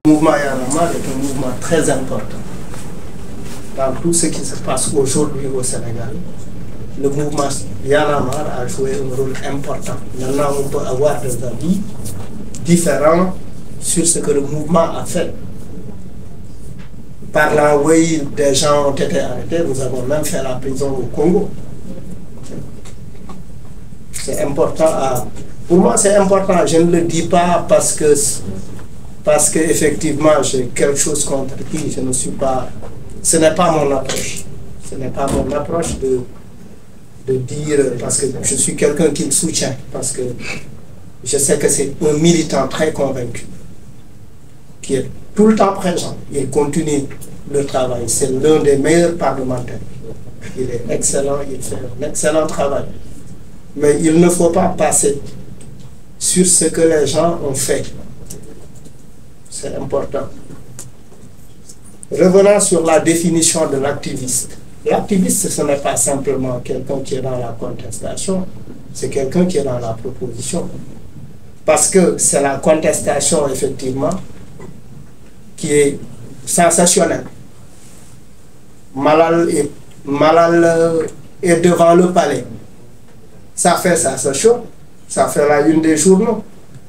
Le mouvement Y en a marre est un mouvement très important dans tout ce qui se passe aujourd'hui au Sénégal. Le mouvement Y en a marre a joué un rôle important. Maintenant, on peut avoir des avis différents sur ce que le mouvement a fait. Parlant, oui, des gens ont été arrêtés, nous avons même fait la prison au Congo. C'est important pour moi, c'est important. Je ne le dis pas parce que effectivement j'ai quelque chose contre qui je ne suis pas. Ce n'est pas mon approche. Ce n'est pas mon approche de dire parce que je suis quelqu'un qui le soutient, parce que je sais que c'est un militant très convaincu, qui est tout le temps présent. Il continue le travail. C'est l'un des meilleurs parlementaires. Il est excellent, il fait un excellent travail. Mais il ne faut pas passer sur ce que les gens ont fait. C'est important. Revenons sur la définition de l'activiste. L'activiste, ce n'est pas simplement quelqu'un qui est dans la contestation, c'est quelqu'un qui est dans la proposition. Parce que c'est la contestation, effectivement, qui est sensationnelle. Malal est devant le palais. Ça fait ça, c'est chaud. Ça fait la une des journaux.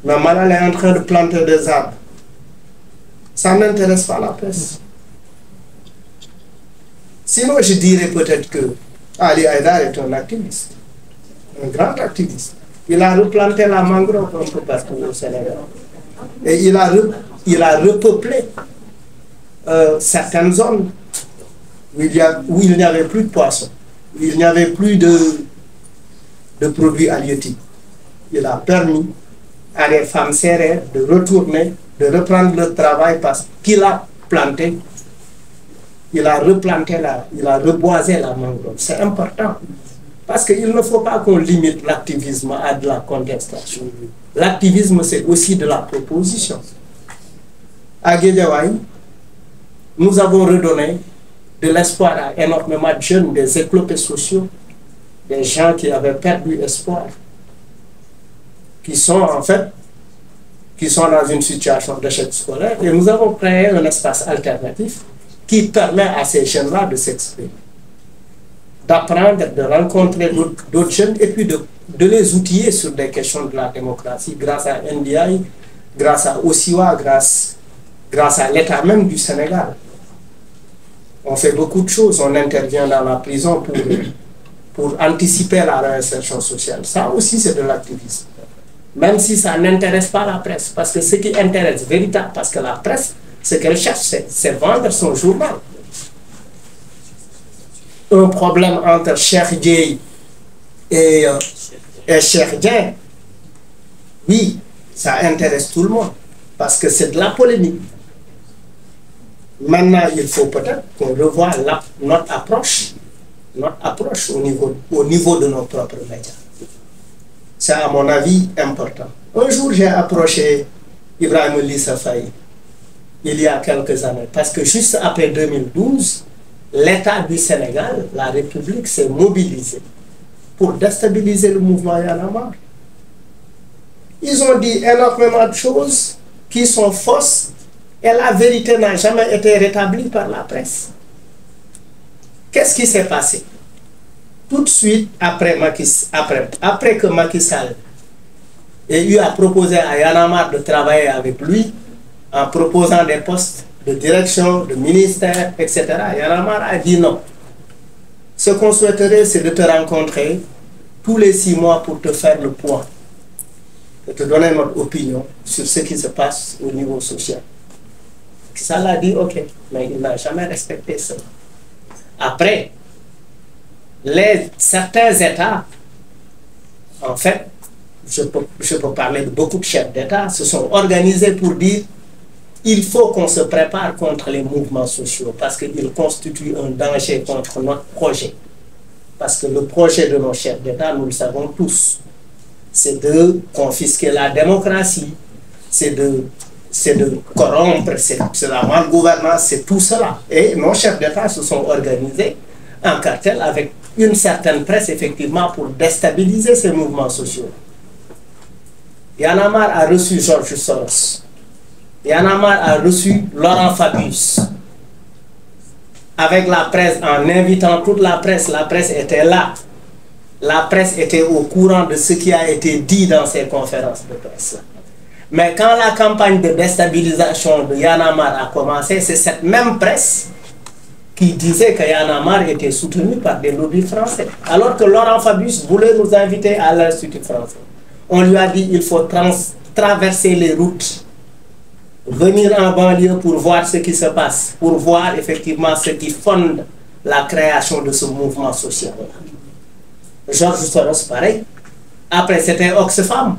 Mais Malal est en train de planter des arbres. Ça n'intéresse pas la presse. Sinon, je dirais peut-être que Ali Haïdar est un activiste. Un grand activiste. Il a replanté la mangrove un peu partout au Sénégal. Et il a repeuplé certaines zones où il n'y avait plus de poissons, où il n'y avait plus de produits halieutiques. Il a permis à des femmes sérères de retourner, de reprendre le travail parce qu'il a planté, il a replanté, il a reboisé la mangrove. C'est important. Parce qu'il ne faut pas qu'on limite l'activisme à de la contestation. L'activisme, c'est aussi de la proposition. À Guédiawaye, nous avons redonné de l'espoir à énormément de jeunes, des éclopés sociaux, des gens qui avaient perdu espoir, qui sont dans une situation d'échec scolaire. Et nous avons créé un espace alternatif qui permet à ces jeunes-là de s'exprimer, d'apprendre, de rencontrer d'autres jeunes et puis de les outiller sur des questions de la démocratie grâce à NDI, grâce à Osiwa, grâce à l'État même du Sénégal. On fait beaucoup de choses, on intervient dans la prison pour anticiper la réinsertion sociale. Ça aussi, c'est de l'activisme. Même si ça n'intéresse pas la presse, parce que ce qui intéresse véritablement, parce que la presse, ce qu'elle cherche, c'est vendre son journal. Un problème entre Cheikh Dieye et Cheikh Dieng, oui, ça intéresse tout le monde, parce que c'est de la polémique. Maintenant, il faut peut-être qu'on revoie notre approche au niveau de nos propres médias. C'est à mon avis important. Un jour, j'ai approché Ibrahim Lissa Faye, il y a quelques années, parce que juste après 2012, l'État du Sénégal, la République, s'est mobilisée pour déstabiliser le mouvement Y en a marre. Ils ont dit énormément de choses qui sont fausses et la vérité n'a jamais été rétablie par la presse. Qu'est-ce qui s'est passé? Tout de suite, après que Macky Sall ait eu à proposer à Y en a marre de travailler avec lui, en proposant des postes de direction, de ministère, etc., Y en a marre a dit non. Ce qu'on souhaiterait, c'est de te rencontrer tous les 6 mois pour te faire le point, de te donner notre opinion sur ce qui se passe au niveau social. Ça l'a dit, ok, mais il n'a jamais respecté ça. Après, certains États, en fait, je peux parler de beaucoup de chefs d'État, se sont organisés pour dire il faut qu'on se prépare contre les mouvements sociaux parce qu'ils constituent un danger contre notre projet. Parce que le projet de nos chefs d'État, nous le savons tous, c'est de confisquer la démocratie, c'est de corrompre, c'est la malgouvernance, c'est tout cela. Et nos chefs d'État se sont organisés en cartel avec une certaine presse, effectivement, pour déstabiliser ces mouvements sociaux. Y en a marre a reçu Georges Soros Y en a marre a reçu Laurent Fabius avec la presse en invitant toute la presse était là. La presse était au courant de ce qui a été dit dans ces conférences de presse. Mais quand la campagne de déstabilisation de Y en a marre a commencé, c'est cette même presse qui disait que Y en a marre était soutenu par des lobbies français. Alors que Laurent Fabius voulait nous inviter à l'Institut français. On lui a dit qu'il faut traverser les routes, venir en banlieue pour voir ce qui se passe, pour voir effectivement ce qui fonde la création de ce mouvement social. Georges Soros, pareil. Après, c'était Oxfam.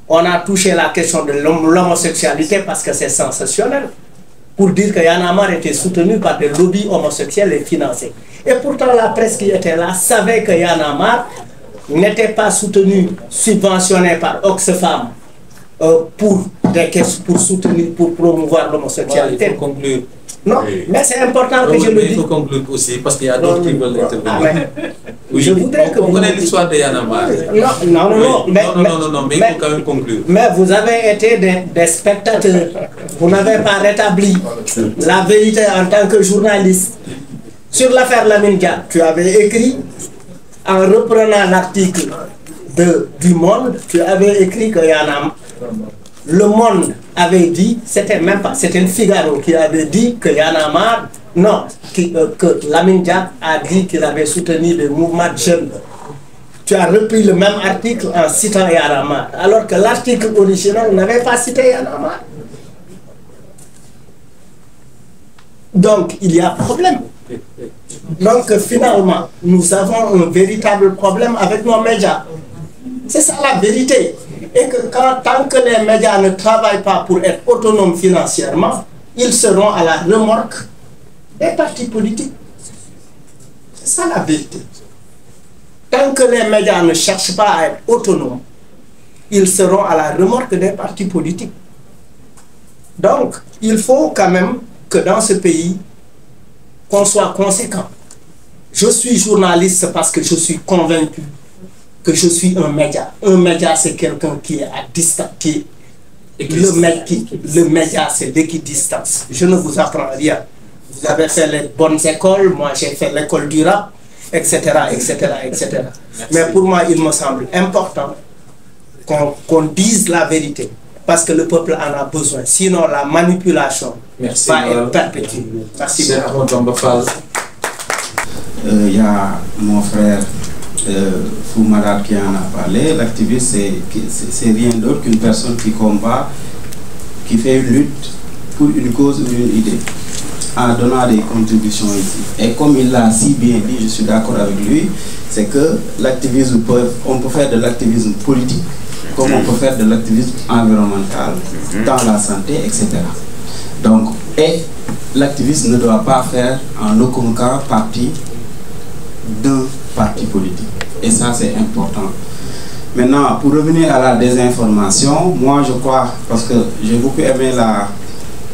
On a touché la question de l'homosexualité parce que c'est sensationnel. Pour dire que Y en a marre était soutenu par des lobbies homosexuels et financés. Et pourtant, la presse qui était là savait que Y en a marre n'était pas soutenu, subventionné par Oxfam pour soutenir, pour promouvoir l'homosexualité. Il faut conclure. Non, mais c'est important que je le dise. Il faut conclure aussi parce qu'il y a d'autres qui veulent intervenir. Oui, je voudrais que vous connaissez l'histoire de Y en a marre. Non, mais il faut quand même conclure. Mais vous avez été des spectateurs. Vous n'avez pas rétabli la vérité en tant que journaliste. Sur l'affaire Lamine Dia, tu avais écrit, en reprenant l'article du Monde, tu avais écrit que Y en a marre. Le Monde avait dit, c'était même pas, c'était le Figaro qui avait dit que Y en a marre, non, que Lamine Dia a dit qu'il avait soutenu le mouvement de jeunes. Tu as repris le même article en citant Y en a marre, alors que l'article original n'avait pas cité Y en a marre. Donc, il y a problème. Donc, finalement, nous avons un véritable problème avec nos médias. C'est ça la vérité. Et que tant que les médias ne travaillent pas pour être autonomes financièrement, ils seront à la remorque des partis politiques. C'est ça la vérité. Tant que les médias ne cherchent pas à être autonomes, ils seront à la remorque des partis politiques. Donc, il faut quand même que dans ce pays, qu'on soit conséquent. Je suis journaliste parce que je suis convaincu que je suis un média. Un média, c'est quelqu'un qui est à distance. Le média, c'est l'équidistance. Je ne vous apprends rien. Vous avez fait les bonnes écoles, moi j'ai fait l'école du rap, etc., etc., etc. Mais pour moi, il me semble important qu'on dise la vérité. Parce que le peuple en a besoin. Sinon, la manipulation va être perpétuée. Merci beaucoup. Il y a mon frère Fou Malade qui en a parlé. L'activiste, c'est rien d'autre qu'une personne qui combat, qui fait une lutte pour une cause ou une idée, en donnant des contributions ici. Et comme il l'a si bien dit, je suis d'accord avec lui, c'est que l'activisme, on peut faire de l'activisme politique, comme on peut faire de l'activisme environnemental, dans la santé, etc. Donc, et l'activisme ne doit pas faire en aucun cas partie d'un parti politique. Et ça, c'est important. Maintenant, pour revenir à la désinformation, moi je crois, parce que j'ai beaucoup aimé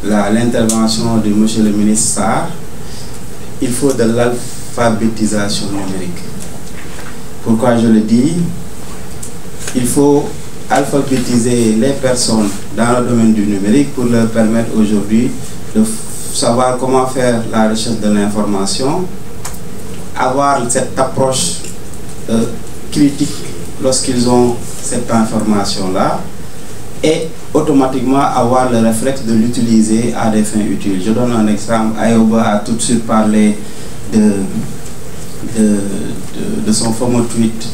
l'intervention de M. le ministre Sarr, il faut de l'alphabétisation numérique. Pourquoi je le dis? Il faut alphabétiser les personnes dans le domaine du numérique pour leur permettre aujourd'hui de savoir comment faire la recherche de l'information, avoir cette approche critique lorsqu'ils ont cette information-là et automatiquement avoir le réflexe de l'utiliser à des fins utiles. Je donne un exemple. Ayoba a tout de suite parlé de son fameux tweet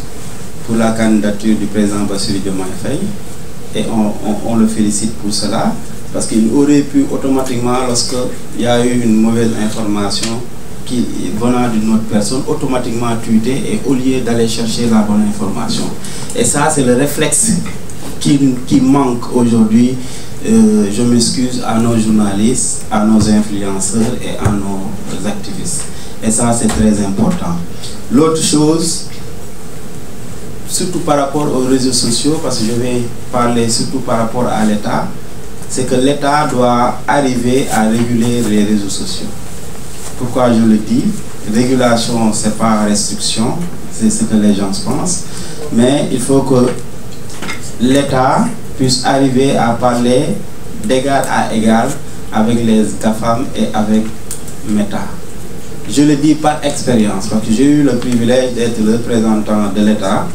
pour la candidature du président Bassirou Diomaye Faye et on le félicite pour cela parce qu'il aurait pu automatiquement, lorsqu'il y a eu une mauvaise information qui venant d'une autre personne, automatiquement tweeter et au lieu d'aller chercher la bonne information. Et ça, c'est le réflexe qui manque aujourd'hui. Je m'excuse à nos journalistes, à nos influenceurs et à nos activistes. Et ça, c'est très important. L'autre chose, surtout par rapport aux réseaux sociaux, parce que je vais parler surtout par rapport à l'État, c'est que l'État doit arriver à réguler les réseaux sociaux. Pourquoi je le dis? Régulation, ce n'est pas restriction, c'est ce que les gens pensent, mais il faut que l'État puisse arriver à parler d'égal à égal avec les GAFAM et avec Meta. Je le dis par expérience, parce que j'ai eu le privilège d'être le représentant de l'État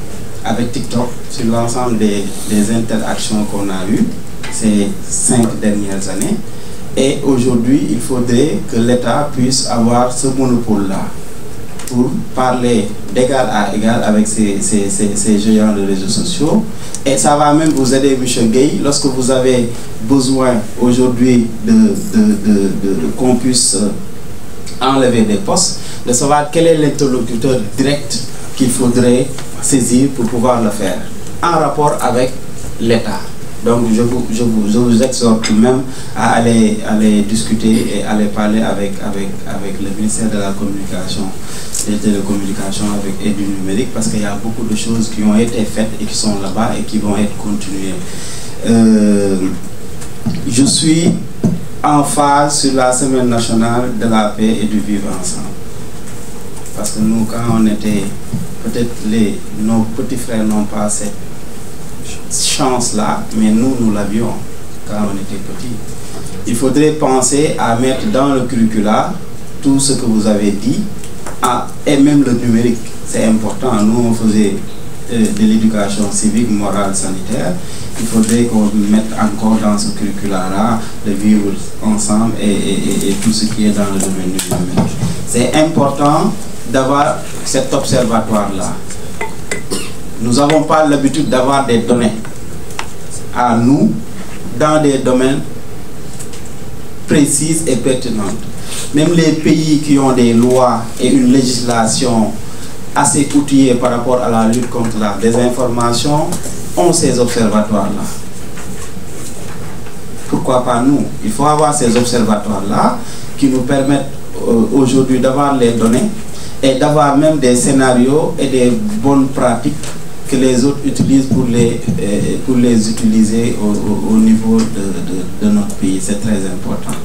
avec TikTok sur l'ensemble des interactions qu'on a eues ces 5 dernières années. Et aujourd'hui, il faudrait que l'État puisse avoir ce monopole-là pour parler d'égal à égal avec ces géants de réseaux sociaux. Et ça va même vous aider, M. Gueye, lorsque vous avez besoin aujourd'hui qu'on puisse enlever des postes, de savoir quel est l'interlocuteur direct qu'il faudrait saisir pour pouvoir le faire, en rapport avec l'État. Donc je vous exhorte même à aller discuter et aller parler avec le ministère de la Communication, des télécommunications et du numérique, parce qu'il y a beaucoup de choses qui ont été faites et qui sont là-bas et qui vont être continuées. Je suis en phase sur la semaine nationale de la paix et du vivre ensemble. Parce que nous, quand on était, peut-être nos petits frères n'ont pas cette chance-là, mais nous l'avions quand on était petits. Il faudrait penser à mettre dans le curricula tout ce que vous avez dit, et même le numérique, c'est important. Nous, on faisait de l'éducation civique, morale, sanitaire. Il faudrait qu'on mette encore dans ce curricula-là de vivre ensemble et tout ce qui est dans le domaine du numérique. C'est important d'avoir cet observatoire-là. Nous n'avons pas l'habitude d'avoir des données à nous dans des domaines précises et pertinentes. Même les pays qui ont des lois et une législation assez outillée par rapport à la lutte contre la désinformation ont ces observatoires-là. Pourquoi pas nous? Il faut avoir ces observatoires-là qui nous permettent aujourd'hui d'avoir les données et d'avoir même des scénarios et des bonnes pratiques que les autres utilisent pour les utiliser au niveau de notre pays. C'est très important.